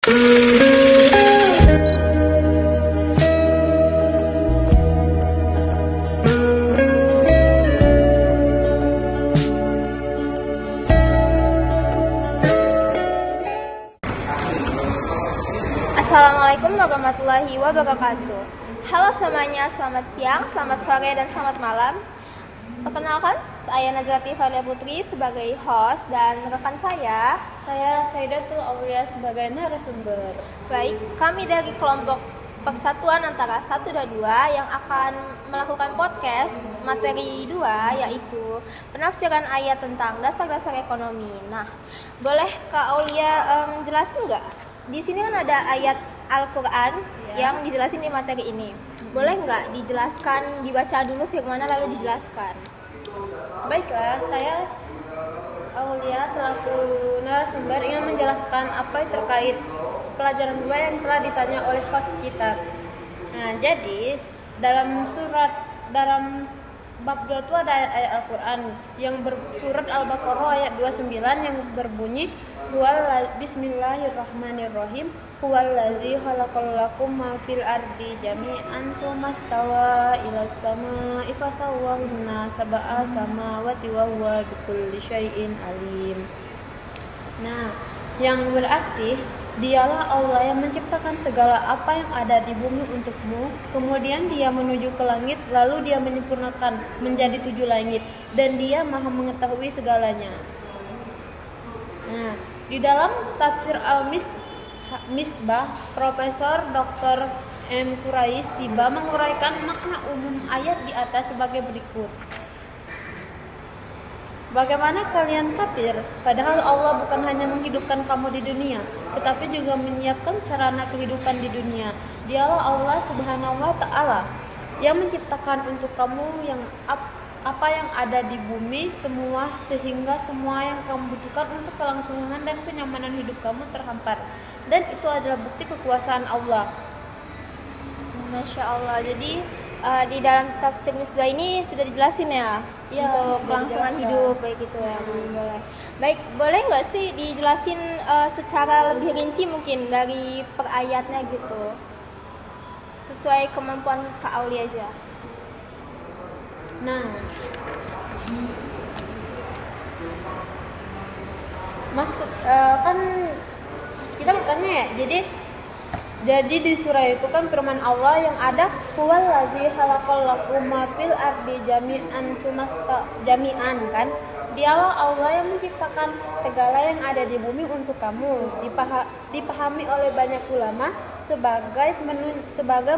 Assalamualaikum warahmatullahi wabarakatuh. Halo semuanya, selamat siang, selamat sore, dan selamat malam. Perkenalkan, saya Nazrati Falia Putri sebagai host dan rekan saya Saidatul Aulia sebagai narasumber. Baik, kami dari kelompok Persatuan antara 1 dan 2 yang akan melakukan podcast materi 2, yaitu penafsiran ayat tentang dasar-dasar ekonomi. Nah, boleh Kak Aulia jelasin nggak? Di sini kan ada ayat Al-Quran yang dijelasin di materi ini. Boleh nggak dijelaskan, dibaca dulu firmannya lalu dijelaskan? Baiklah, saya Aulia selaku narasumber ingin menjelaskan apa yang terkait pelajaran 2 yang telah ditanya oleh host kita. Nah, jadi dalam bab 2 itu ada ayat Al-Quran yang surat Al-Baqarah ayat 29 yang berbunyi Bismillahirrahmanirrahim huwallazi khalaqal lakum ma fil ardi jami'an tsumma stawa ilas samaa'i fasawwahunna sab'a samawati wa huwa bikulli syai'in alim. Nah, yang berarti dialah Allah yang menciptakan segala apa yang ada di bumi untukmu, kemudian dia menuju ke langit, lalu dia menyempurnakan menjadi 7 langit, dan dia maha mengetahui segalanya. Nah, di dalam tafsir Al-Misbah, Profesor Dr. M. Quraish Siba menguraikan makna umum ayat di atas sebagai berikut. Bagaimana kalian kafir, padahal Allah bukan hanya menghidupkan kamu di dunia, tetapi juga menyiapkan sarana kehidupan di dunia. Dialah Allah Subhanahu wa Ta'ala yang menciptakan untuk kamu apa yang ada di bumi semua, sehingga semua yang kamu butuhkan untuk kelangsungan dan kenyamanan hidup kamu terhampar, dan itu adalah bukti kekuasaan Allah. Masya Allah. Jadi di dalam tafsir Misbah ini sudah dijelasin ya, untuk kelangsungan hidup baik itu ya. Boleh. Baik, boleh nggak sih dijelasin secara lebih rinci mungkin dari per ayatnya gitu, sesuai kemampuan Kak Aulia aja. Nah, maksud kan kita bertanya ya, jadi di surah itu kan firman Allah yang ada huwallazi khalaqal lakum ma fil ardi jami'an jami'an kan. Dialah Allah yang menciptakan segala yang ada di bumi untuk kamu. Dipahami oleh banyak ulama sebagai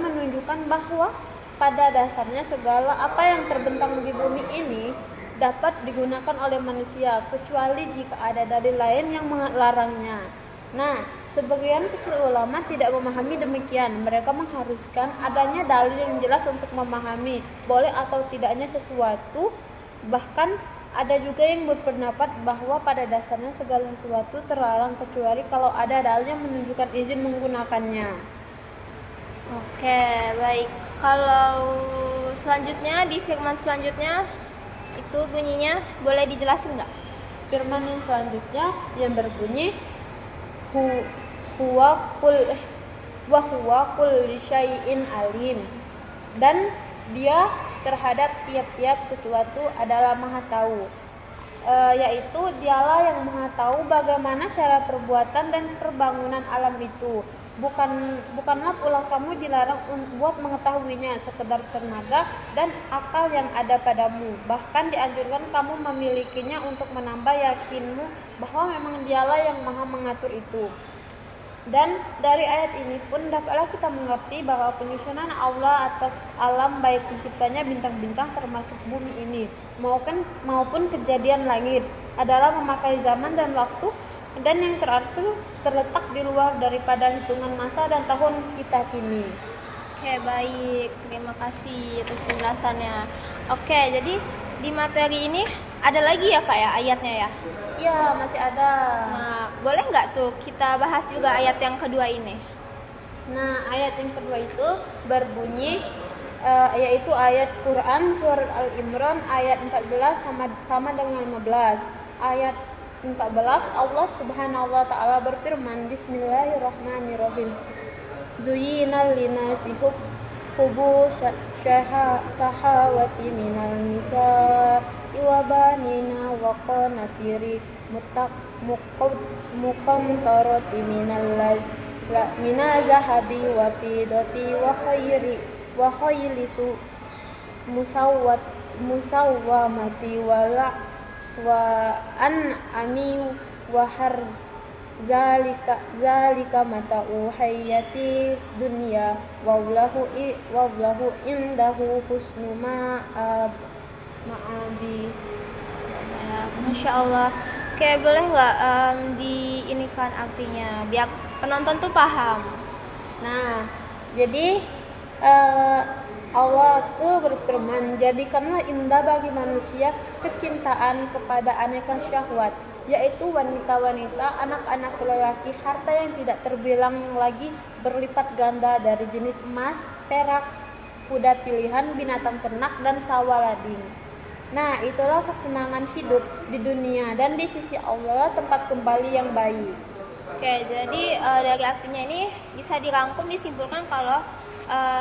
menunjukkan bahwa pada dasarnya segala apa yang terbentang di bumi ini dapat digunakan oleh manusia, kecuali jika ada dalil lain yang melarangnya. Nah, sebagian kecil ulama tidak memahami demikian. Mereka mengharuskan adanya dalil yang jelas untuk memahami boleh atau tidaknya sesuatu. Bahkan ada juga yang berpendapat bahwa pada dasarnya segala sesuatu terlarang kecuali kalau ada dalil yang menunjukkan izin menggunakannya. Oke, baik. Kalau selanjutnya di firman selanjutnya itu bunyinya boleh dijelasin nggak? Firman yang selanjutnya yang berbunyi huwa kulli syai'in alim, dan dia terhadap tiap-tiap sesuatu adalah maha tahu, yaitu dialah yang maha tahu bagaimana cara perbuatan dan perbangunan alam itu. Bukanlah pula kamu dilarang buat mengetahuinya sekedar tenaga dan akal yang ada padamu. Bahkan dianjurkan kamu memilikinya untuk menambah yakinmu bahwa memang dialah yang maha mengatur itu. Dan dari ayat ini pun dapatlah kita mengerti bahwa penyusunan Allah atas alam, baik penciptanya bintang-bintang termasuk bumi ini maupun kejadian langit, adalah memakai zaman dan waktu, dan yang terletak di luar daripada hitungan masa dan tahun kita kini. Oke, baik. Terima kasih atas penjelasannya. Oke, jadi di materi ini ada lagi ya Kak ya ayatnya ya? Ya, masih ada. Nah, boleh nggak tuh kita bahas juga ayat yang kedua ini? Nah, ayat yang kedua itu berbunyi yaitu ayat Quran surat Al-Imran ayat 14 sama dengan 15. Allah Subhanahu wa taala berfirman, Bismillahirrahmanirrahim. Zuyyina linasi hubu syahawati minal nisa'i wa banina wa qanatiri muqantarati minal zahabi wa fidati wa khayli musawwamati wa an'ami wa har zalika mata'u hayati dunya wallahu indahu husnu ma'abi. Ya, Masya Allah. Oke, boleh nggak diinikan artinya biar penonton tuh paham? Nah, jadi Allah tuh berfirman, jadikanlah indah bagi manusia kecintaan kepada aneka syahwat, yaitu wanita-wanita, anak-anak lelaki, harta yang tidak terbilang lagi berlipat ganda dari jenis emas, perak, kuda pilihan, binatang ternak, dan sawa lading. Nah, itulah kesenangan hidup di dunia dan di sisi Allah tempat kembali yang baik. Oke, jadi dari artinya ini bisa dirangkum disimpulkan kalau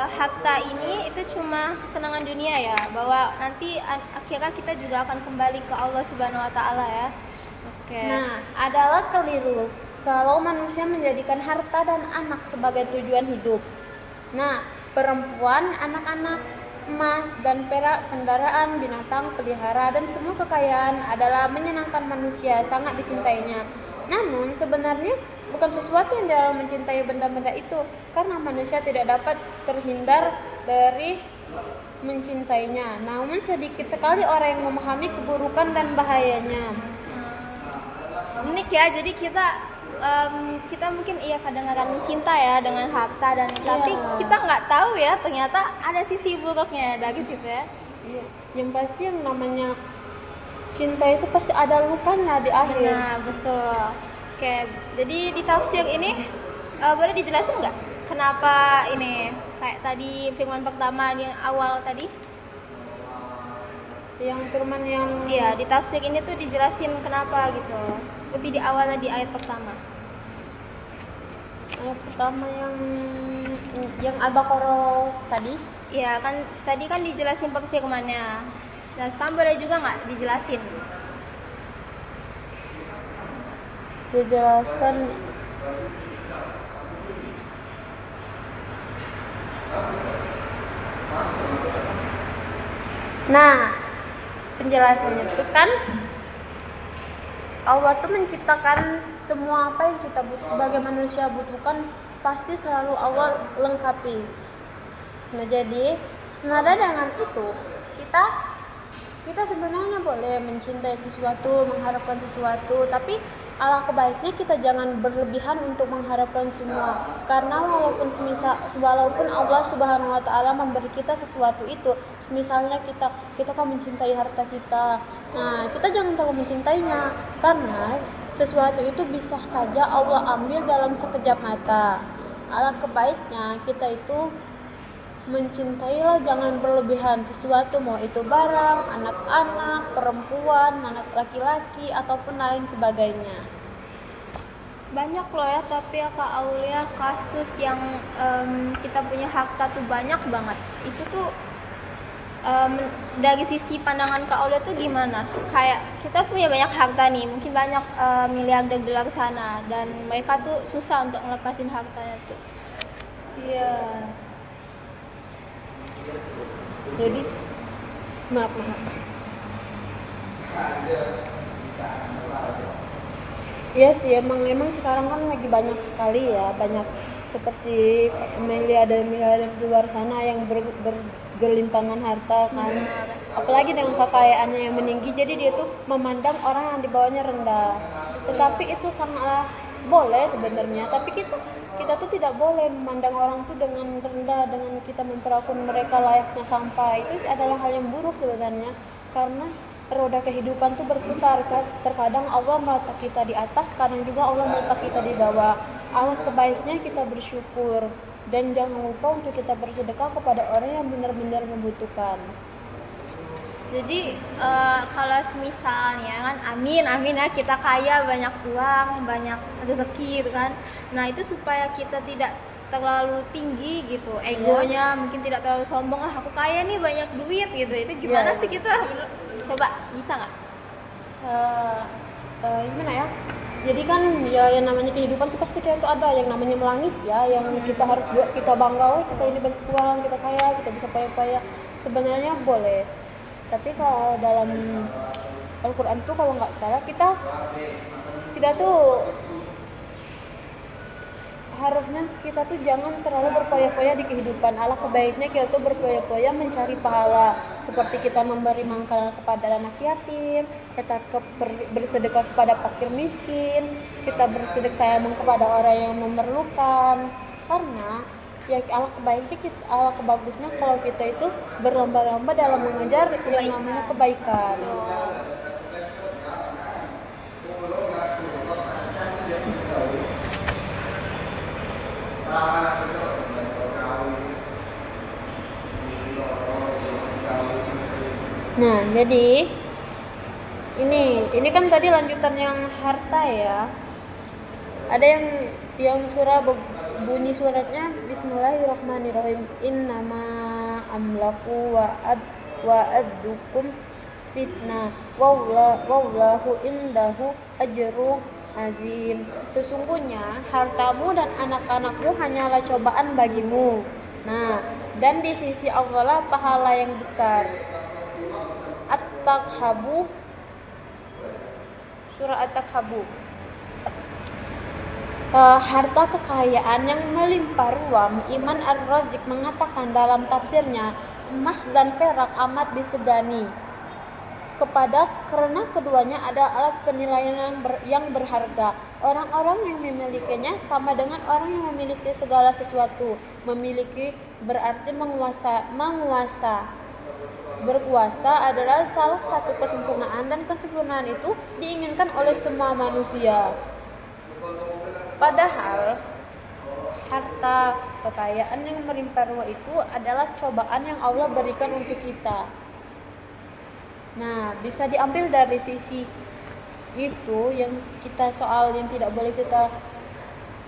harta ini itu cuma kesenangan dunia ya, bahwa nanti akhirnya kita juga akan kembali ke Allah Subhanahu wa taala ya. Oke. Nah, adalah keliru kalau manusia menjadikan harta dan anak sebagai tujuan hidup. Nah, perempuan, anak-anak, emas dan perak, kendaraan, binatang pelihara, dan semua kekayaan adalah menyenangkan manusia, sangat dicintainya. Namun sebenarnya bukan sesuatu yang dalam mencintai benda-benda itu, karena manusia tidak dapat terhindar dari mencintainya. Namun sedikit sekali orang yang memahami keburukan dan bahayanya. Unik ya, jadi kita mungkin kadang-kadang mencinta ya dengan harta dan tapi kita nggak tahu ya ternyata ada sisi buruknya dari situ ya. Iya. Yang pasti yang namanya cinta itu pasti ada lukanya di akhir. Nah, betul. Oke, jadi di tafsir ini boleh dijelasin nggak kenapa ini kayak tadi firman pertama yang awal tadi? Yang firman yang Iya, di tafsir ini tuh dijelasin kenapa gitu. Seperti di awal tadi ayat pertama. Ayat pertama yang Al-Baqarah tadi. Iya, kan tadi kan dijelasin firmannya. Nah, sekarang boleh juga nggak dijelasin? Dijelaskan Nah, penjelasannya itu kan Allah tuh menciptakan semua apa yang kita sebagai manusia butuhkan, pasti selalu Allah lengkapi. Nah, jadi senada dengan itu kita sebenarnya boleh mencintai sesuatu, mengharapkan sesuatu, tapi alangkah baiknya kita jangan berlebihan untuk mengharapkan semua. Karena walaupun Allah Subhanahu wa taala memberi kita sesuatu itu, misalnya kita kan mencintai harta kita. Nah, kita jangan terlalu mencintainya, karena sesuatu itu bisa saja Allah ambil dalam sekejap mata. Alangkah baiknya kita itu mencintailah, jangan berlebihan sesuatu, mau itu barang, anak-anak, perempuan, anak laki-laki ataupun lain sebagainya. Banyak loh ya, tapi ya Kak Aulia, kasus yang kita punya harta tuh banyak banget. Itu tuh dari sisi pandangan Kak Aulia tuh gimana? Kayak kita punya banyak harta nih, mungkin banyak miliarder di luar sana, dan mereka tuh susah untuk ngelepasin hartanya tuh. Iya. Jadi maaf. Iya sih, emang sekarang kan lagi banyak sekali ya, banyak seperti miliarder di luar sana yang bergelimpangan harta kan. Apalagi dengan kekayaannya yang meninggi, jadi dia tuh memandang orang yang di bawahnya rendah. Tetapi itu sangatlah boleh sebenarnya, tapi kita tuh tidak boleh memandang orang tuh dengan rendah, dengan kita memperlakukan mereka layaknya sampah. Itu adalah hal yang buruk sebenarnya, karena roda kehidupan tuh berputar. Terkadang Allah meletak kita di atas, kadang juga Allah meletak kita di bawah. Alangkah baiknya kita bersyukur dan jangan lupa untuk kita bersedekah kepada orang yang benar-benar membutuhkan. Jadi kalau misalnya kan amin ya kita kaya, banyak uang, banyak rezeki gitu kan. Nah itu supaya kita tidak terlalu tinggi gitu egonya, mungkin tidak terlalu sombong, aku kaya nih banyak duit gitu. Itu gimana sih kita coba bisa nggak? Gimana ya, jadi kan ya yang namanya kehidupan tuh pasti kayak itu ada yang namanya melangit ya, yang kita harus buat kita bangga, oh kita ini banyak uang, kita kaya, kita bisa paya-paya. Sebenarnya boleh, tapi kalau dalam Al-Quran tuh kalau nggak salah kita tuh harusnya kita tuh jangan terlalu berpoya-poya di kehidupan. Alangkah baiknya kita tuh berpoya-poya mencari pahala, seperti kita memberi makanan kepada anak yatim, kita bersedekah kepada fakir miskin, kita bersedekah kepada orang yang memerlukan. Karena ya alangkah bagusnya kalau kita itu berlomba-lomba dalam mengejar yang namanya kebaikan. Nah, jadi ini kan tadi lanjutan yang harta ya. Ada yang surah bunyi suratnya Bismillahirrahmanirrahim. Innama amlaku wa addukum fitnah wallahu indahu ajrun azim. Sesungguhnya hartamu dan anak-anakmu hanyalah cobaan bagimu. Nah, dan di sisi Allah lah pahala yang besar. At-Takhabu, surah At-Takhabu. Harta kekayaan yang melimpah ruah. Iman Ar-Razik mengatakan dalam tafsirnya, emas dan perak amat disegani karena keduanya ada alat penilaian yang berharga. Orang-orang yang memilikinya sama dengan orang yang memiliki segala sesuatu. Memiliki berarti menguasa. Berkuasa adalah salah satu kesempurnaan, dan kesempurnaan itu diinginkan oleh semua manusia. Padahal harta kekayaan yang melimpah ruah itu adalah cobaan yang Allah berikan untuk kita. Nah, bisa diambil dari sisi itu yang kita soal yang tidak boleh kita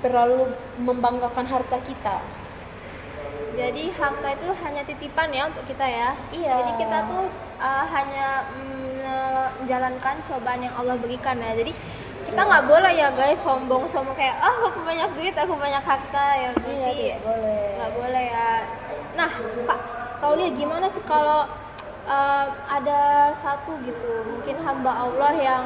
terlalu membanggakan harta kita. Jadi harta itu hanya titipan ya untuk kita ya. Iya. Jadi kita tuh hanya menjalankan cobaan yang Allah berikan ya. Jadi kita nggak boleh ya guys sombong kayak aku banyak duit, aku banyak harta ya. Berarti nggak boleh ya. Nah Kak, kau lihat gimana sih kalau ada satu gitu mungkin hamba Allah yang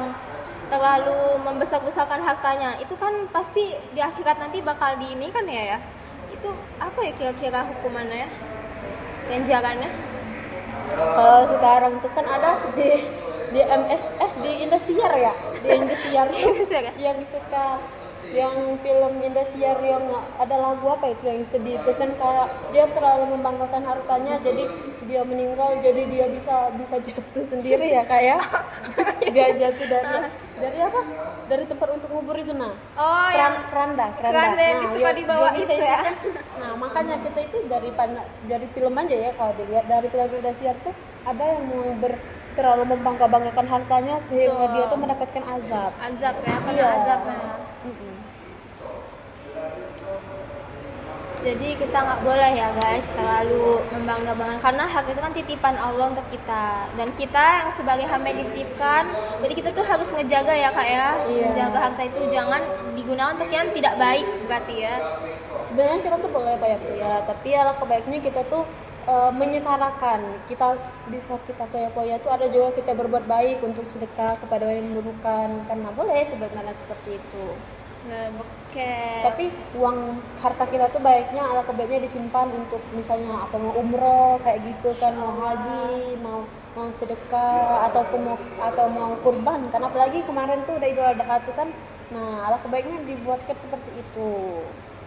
terlalu membesar-besarkan hartanya, itu kan pasti di akhirat nanti bakal ini kan ya. Itu apa ya kira-kira hukumannya ya, ganjarannya? Sekarang tuh kan ada di di Indosiar ya, di Indosiar yang suka yang film Indosiar yang ada lagu apa itu yang sedih itu kan, kayak dia terlalu membanggakan hartanya, jadi dia meninggal, jadi dia bisa jatuh sendiri ya kayak dia jatuh dari apa, dari tempat untuk ngubur itu. Nah keranda yang suka dibawa itu ya. Nah makanya kita itu dari film aja ya, kalau dilihat dari film Indosiar tuh ada yang mau terlalu membanggakan hartanya sehingga dia tuh mendapatkan azab ya, karena azabnya. Jadi kita nggak boleh ya guys terlalu membanggakan, karena hak itu kan titipan Allah untuk kita, dan kita yang sebagai hamba yang dititipkan, jadi kita tuh harus ngejaga ya Kak ya. Menjaga harta itu jangan digunakan untuk yang tidak baik berarti ya. Sebenarnya kita tuh boleh bayar ya, tapi alangkah baiknya kita tuh menyetarakan. Kita di saat kita poya-poya tuh ada juga kita berbuat baik untuk sedekah kepada orang yang membutuhkan, karena boleh sebenarnya seperti itu. Tapi uang harta kita tuh alangkah baiknya disimpan untuk misalnya apa, mau umroh kayak gitu kan, mau haji, mau sedekah atau mau kurban, karena apalagi kemarin tuh udah Idul Adha tuh kan. Nah alangkah baiknya dibuatkan seperti itu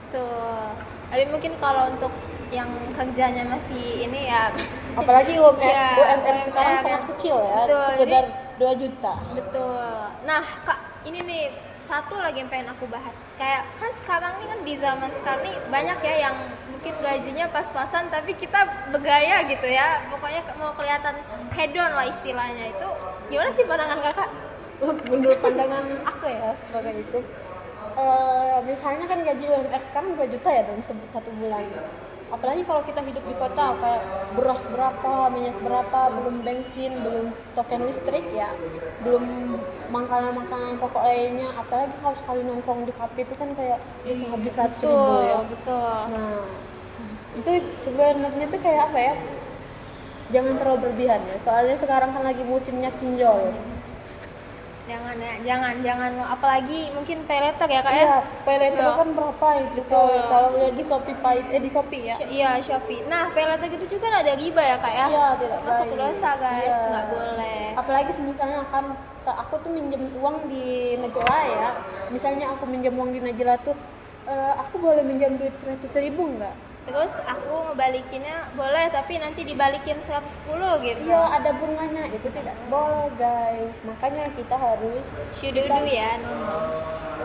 tuh. Tapi mungkin kalau untuk yang kerjanya masih ini ya, apalagi UMR sekarang sangat kecil ya, sekedar 2 juta. Betul. Nah Kak, ini nih satu lagi yang pengen aku bahas. Kayak kan sekarang nih kan di zaman sekarang nih banyak ya yang mungkin gajinya pas-pasan tapi kita bergaya gitu ya. Pokoknya mau kelihatan hedon lah istilahnya. Itu gimana sih pandangan kakak? Menurut pandangan aku ya sebagai itu, misalnya kan gaji UMR sekarang 2 juta ya dalam satu bulan. Apalagi kalau kita hidup di kota, kayak beras berapa, minyak berapa, belum bensin, belum token listrik ya, belum makanan-makanan pokok lainnya. Apalagi kalau sekali nongkrong di kafe itu kan kayak bisa habis 100.000 ya. Betul. Nah, itu sebenarnya tuh kayak apa ya, jangan terlalu berlebihan ya, soalnya sekarang kan lagi musimnya pinjol. Jangan apalagi mungkin pay letter ya kak ya. Iya, pay letter kan berapa itu? Betul. Kalau udah di Shopee ya. Iya Shopee. Nah pay letter gitu juga ada riba ya kak ya. Iya, tidak masuk baik. dosa guys, Iya. nggak boleh. Apalagi misalnya kan aku tuh minjem uang di Najla ya. Misalnya aku minjem uang di Najla tuh, aku boleh minjam duit 100.000 nggak? Terus aku ngebalikinnya boleh tapi nanti dibalikin 110 gitu. Iya, ada bunganya, itu tidak boleh guys. Makanya kita harus Syududu ya.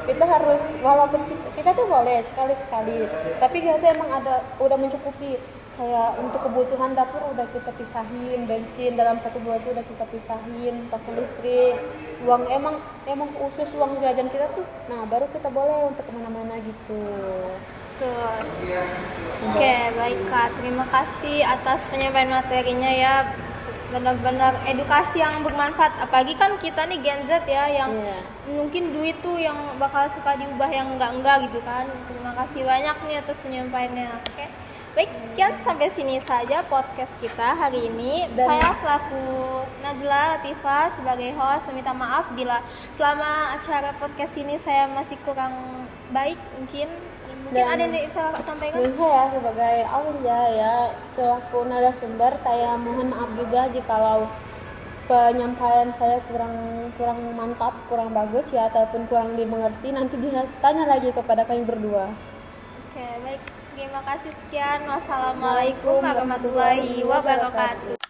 kita harus, walaupun kita tuh boleh sekali-sekali, tapi kita emang udah mencukupi. Kayak untuk kebutuhan dapur udah kita pisahin, bensin dalam 1 bulan itu udah kita pisahin, token listrik, uang emang khusus uang jajan kita tuh. Nah baru kita boleh untuk kemana-mana gitu. Betul. Oke, baik Kak. Terima kasih atas penyampaian materinya ya. Benar-benar edukasi yang bermanfaat. Apalagi kan kita nih Gen Z ya yang mungkin duit tuh yang bakal suka diubah yang enggak gitu kan. Terima kasih banyak nih atas penyampaiannya. Oke. Baik, sekian sampai sini saja podcast kita hari ini. Saya selaku Najla Latifah sebagai host meminta maaf bila selama acara podcast ini saya masih kurang baik mungkin ada yang bisa kakak sampaikan? Dan saya sebagai Aulia ya, selaku narasumber, saya mohon maaf juga jikalau penyampaian saya kurang mantap, kurang bagus ya, ataupun kurang dimengerti. Nanti bisa tanya lagi kepada kami berdua. Oke, baik. Terima kasih sekian. Wassalamualaikum warahmatullahi wabarakatuh.